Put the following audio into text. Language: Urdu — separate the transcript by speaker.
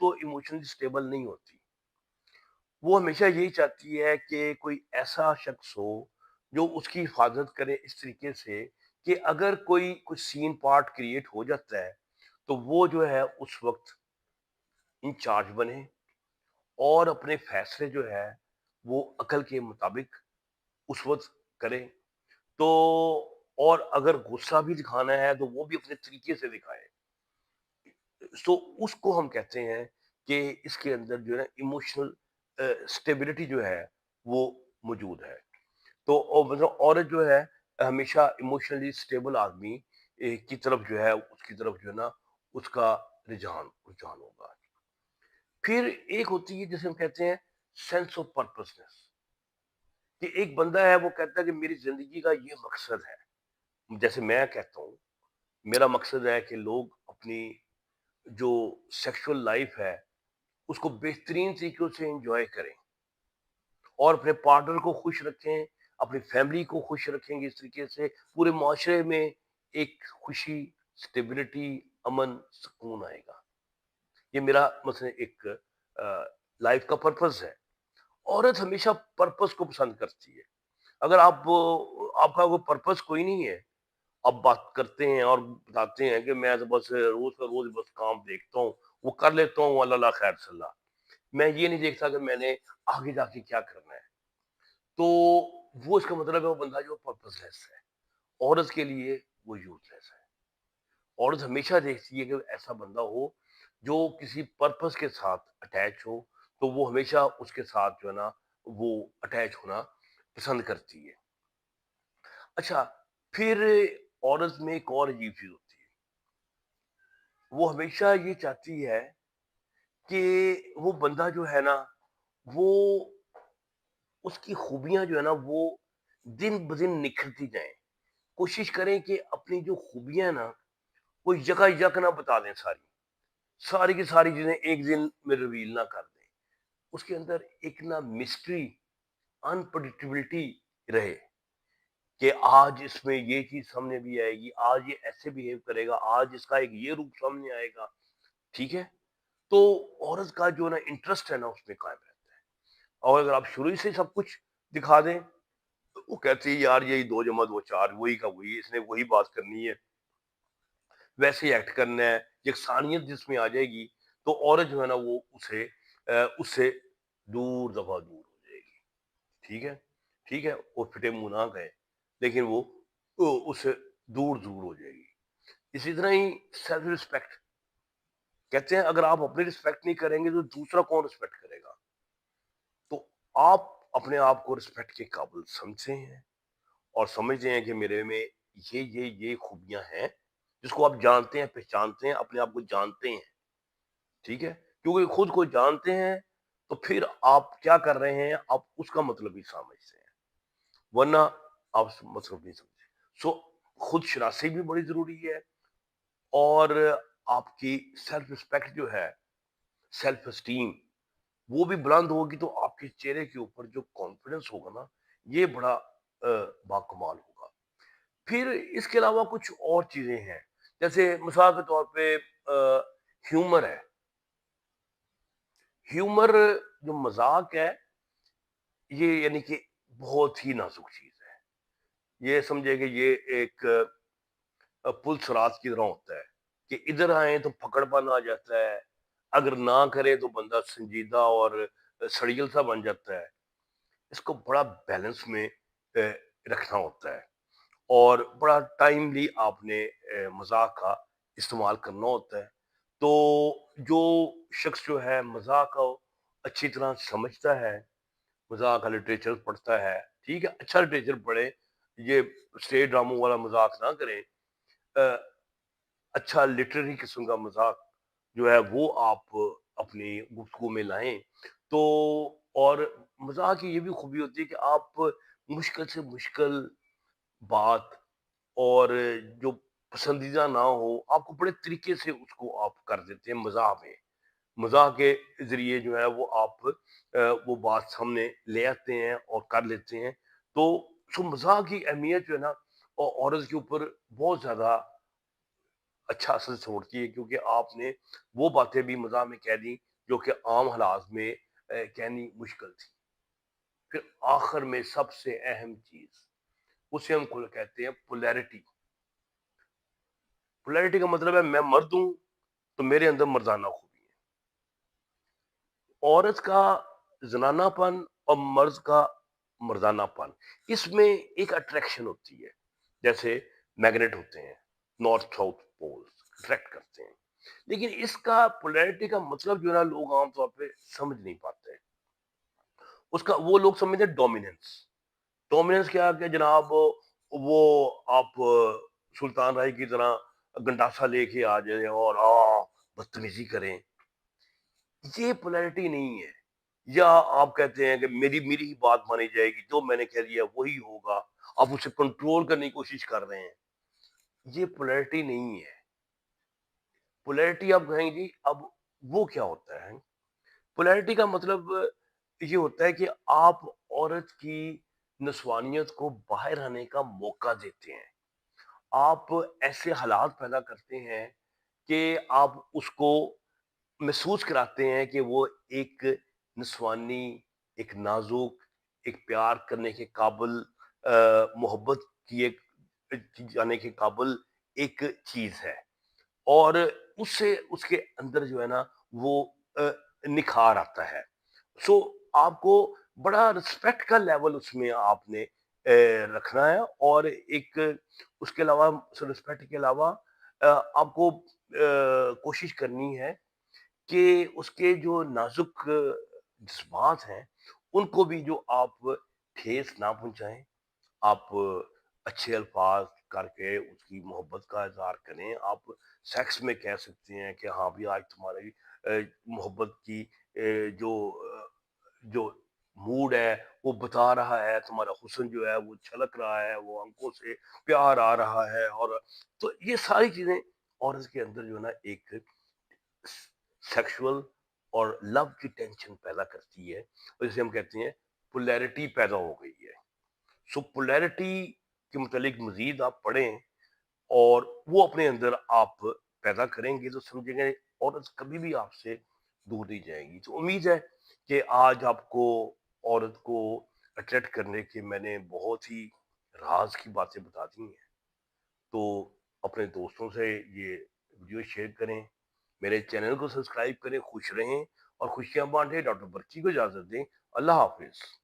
Speaker 1: تو ایموشنلی اسٹیبل نہیں ہوتی، وہ ہمیشہ یہی چاہتی ہے کہ کوئی ایسا شخص ہو جو اس کی حفاظت کرے اس طریقے سے کہ اگر کوئی سین پارٹ کریٹ ہو جاتا ہے تو وہ جو ہے اس وقت انچارج بنے اور اپنے فیصلے جو ہے وہ عقل کے مطابق اس وقت کرے. تو اور اگر غصہ بھی دکھانا ہے تو وہ بھی اپنے طریقے سے دکھائے. اس کو ہم کہتے ہیں کہ اس کے اندر جو ہے نا ایموشنل اسٹیبلٹی جو ہے وہ موجود ہے. تو مطلب عورت جو ہے ہمیشہ ایموشنلی اسٹیبل آدمی کی طرف جو ہے اس کی طرف جو ہے نا اس کا رجحان ہوگا. پھر ایک ہوتی ہے جسے ہم کہتے ہیں سینس آف پرپسنس، کہ ایک بندہ ہے وہ کہتا ہے کہ میری زندگی کا یہ مقصد ہے. جیسے میں کہتا ہوں میرا مقصد ہے کہ لوگ اپنی جو سیکشل لائف ہے اس کو بہترین طریقوں سے انجوائے کریں اور اپنے پارٹنر کو خوش رکھیں، اپنی فیملی کو خوش رکھیں گے. اس طریقے سے پورے معاشرے میں ایک خوشی، اسٹیبلٹی، امن، سکون آئے گا. یہ میرا مثلا ایک لائف کا پرپز ہے. عورت ہمیشہ پرپز کو پسند کرتی ہے. اگر آپ کا کوئی پرپز کوئی نہیں ہے، آپ بات کرتے ہیں اور بتاتے ہیں کہ میں تو بس روز کا روز بس کام دیکھتا ہوں، وہ کر لیتا ہوں، اللہ خیر صلی اللہ، میں یہ نہیں دیکھتا کہ میں نے آگے جا کے کیا کرنا ہے. تو وہ اس کا مطلب ہے وہ بندہ جو پرپز لیس ہے. عورت کے لیے وہ یوز لیس ہے. عورت ہمیشہ دیکھتی ہے کہ ایسا بندہ ہو جو کسی پرپز کے ساتھ اٹیچ ہو، تو وہ ہمیشہ اس کے ساتھ جو ہے نا وہ اٹیچ ہونا پسند کرتی ہے. اچھا، پھر عورت میں ایک اور عجیب چیز ہوتی ہے، وہ ہمیشہ یہ چاہتی ہے کہ وہ بندہ جو ہے نا وہ اس کی خوبیاں جو ہے نا وہ دن بدن نکھرتی جائیں. کوشش کریں کہ اپنی جو خوبیاں نا وہ یکا یک نہ بتا دیں، ساری ساری کی ساری چیزیں ایک دن میں ریویل نہ کر دیں. اس کے اندر ایک نا مسٹری، انپریڈکٹیبلٹی رہے کہ آج اس میں یہ چیز سامنے بھی آئے گی، آج یہ ایسے بہیو کرے گا، آج اس کا ایک یہ روپ سامنے آئے گا. ٹھیک ہے، تو عورت کا جو نا انٹرسٹ ہے نا اس میں قائم رہتا ہے. اور اگر آپ شروع سے سب کچھ دکھا دیں تو وہ کہتی ہے یار یہی 2+2=4، وہی کا وہی، اس نے وہی بات کرنی ہے، ویسے ایکٹ کرنا ہے، یکسانیت جس میں آ جائے گی تو عورت جو ہے نا وہ اس سے دور دفعہ دور ہو جائے گی. ٹھیک ہے، ٹھیک ہے، وہ پھٹے منہ نہ گئے لیکن وہ اس سے دور دور ہو جائے گی. اسی طرح ہی سیلف رسپیکٹ، کہتے ہیں اگر آپ اپنی رسپیکٹ نہیں کریں گے تو دوسرا کون رسپیکٹ کرے گا. تو آپ اپنے آپ کو رسپیکٹ کے قابل سمجھتے ہیں اور سمجھتے ہیں کہ میرے میں یہ خوبیاں ہیں جس کو آپ جانتے ہیں، پہچانتے ہیں، اپنے آپ کو جانتے ہیں. ٹھیک ہے، کیونکہ خود کو جانتے ہیں تو پھر آپ کیا کر رہے ہیں آپ اس کا مطلب ہی سمجھتے ہیں، ورنہ آپ مطلب نہیں سمجھتے. خود شناسی بھی بڑی ضروری ہے. اور آپ کی سیلف رسپیکٹ جو ہے، سیلف اسٹیم، وہ بھی بلند ہوگی تو آپ کے چہرے کے اوپر جو کانفیڈنس ہوگا نا یہ بڑا باکمال ہوگا. پھر اس کے علاوہ کچھ اور چیزیں ہیں، جیسے مثال کے طور پہ ہیومر ہے. ہیومر جو مذاق ہے یہ یعنی کہ بہت ہی نازک چیز ہے. یہ سمجھے کہ یہ ایک پل سرات کی طرح ہوتا ہے کہ ادھر آئیں تو پکڑ پن آ جاتا ہے، اگر نہ کرے تو بندہ سنجیدہ اور سڑیل سا بن جاتا ہے. اس کو بڑا بیلنس میں رکھنا ہوتا ہے اور بڑا ٹائملی آپ نے مذاق کا استعمال کرنا ہوتا ہے. تو جو شخص جو ہے مذاق کو اچھی طرح سمجھتا ہے، مذاق کا لٹریچر پڑھتا ہے، ٹھیک ہے، اچھا لٹریچر پڑھے، یہ اسٹیج ڈراموں والا مذاق نہ کریں، اچھا لٹریری قسم کا مذاق جو ہے وہ آپ اپنی گفتگو میں لائیں. تو اور مذاق کی یہ بھی خوبی ہوتی ہے کہ آپ مشکل سے مشکل بات اور جو پسندیدہ نہ ہو آپ کو بڑے طریقے سے اس کو آپ کر دیتے ہیں. مزاح کے ذریعے جو ہے وہ آپ وہ بات سامنے لے آتے ہیں اور کر لیتے ہیں. تو مزاح کی اہمیت جو ہے نا عورت کے اوپر بہت زیادہ اچھا اثر چھوڑتی ہے، کیونکہ آپ نے وہ باتیں بھی مزاح میں کہہ دی جو کہ عام حالات میں کہنی مشکل تھی۔ پھر آخر میں سب سے اہم چیز، اسے ہم کو کہتے ہیں پولیرٹی۔ پولیرٹی کا مطلب ہے میں مرد ہوں تو میرے اندر مردانہ خوبی ہے، عورت کا زنانہ پن اور مرد کا مردانہ پن، اس میں ایک اٹریکشن ہوتی ہے، جیسے میگنیٹ ہوتے ہیں، نارتھ ساؤتھ پول اٹریکٹ کرتے ہیں۔ لیکن اس کا پولیرٹی کا مطلب جو ہے نا لوگ عام طور پہ سمجھ نہیں پاتے۔ اس کا وہ لوگ سمجھتے ہیں ڈومیننس۔ ڈومیننس کیا کہ جناب وہ آپ سلطان رائی کی طرح گنڈاسا لے کے آ جائیں اور بدتمیزی کریں، یہ پولیرٹی نہیں ہے۔ یا آپ کہتے ہیں کہ میری میری ہی بات مانی جائے گی، جو میں نے کہہ دیا وہی ہوگا، آپ اسے کنٹرول کرنے کی کوشش کر رہے ہیں، یہ پولیرٹی نہیں ہے۔ پولیرٹی آپ کہیں گی اب وہ کیا ہوتا ہے؟ پولیرٹی کا مطلب یہ ہوتا ہے کہ آپ عورت کی نسوانیت کو باہر آنے کا موقع دیتے ہیں، آپ ایسے حالات پیدا کرتے ہیں کہ آپ اس کو محسوس کراتے ہیں کہ وہ ایک نسوانی، ایک نازک، ایک پیار کرنے کے قابل، محبت کی ایک جانے کے قابل ایک چیز ہے، اور اس سے اس کے اندر جو ہے نا وہ نکھار آتا ہے۔ سو آپ کو بڑا رسپیکٹ کا لیول اس میں آپ نے رکھنا ہے، اور ایک اس کے علاوہ رسپیکٹ کے علاوہ آپ کو کوشش کرنی ہے کہ اس کے جو نازک جذبات ہیں ان کو بھی جو آپ ٹھیس نہ پہنچائیں، آپ اچھے الفاظ کر کے اس کی محبت کا اظہار کریں۔ آپ سیکس میں کہہ سکتے ہیں کہ ہاں بھی آج تمہاری محبت کی جو جو موڈ ہے وہ بتا رہا ہے، تمہارا حسن جو ہے وہ چھلک رہا ہے، وہ آنکھوں سے پیار آ رہا ہے، اور تو یہ ساری چیزیں عورت کے اندر جو ہے نا ایک سیکشول اور لو کی ٹینشن پیدا کرتی ہے، اور جسے ہم کہتے ہیں پولیرٹی پیدا ہو گئی ہے۔ سو پولیرٹی کے متعلق مزید آپ پڑھیں اور وہ اپنے اندر آپ پیدا کریں گے تو سمجھیں گے عورت کبھی بھی آپ سے دور نہیں جائے گی۔ تو امید ہے کہ آج آپ کو عورت کو اٹریکٹ کرنے کے میں نے بہت ہی راز کی باتیں بتا دی ہیں۔ تو اپنے دوستوں سے یہ ویڈیو شیئر کریں، میرے چینل کو سبسکرائب کریں، خوش رہیں اور خوشیاں بانٹیں۔ ڈاکٹر برچی کو اجازت دیں، اللہ حافظ۔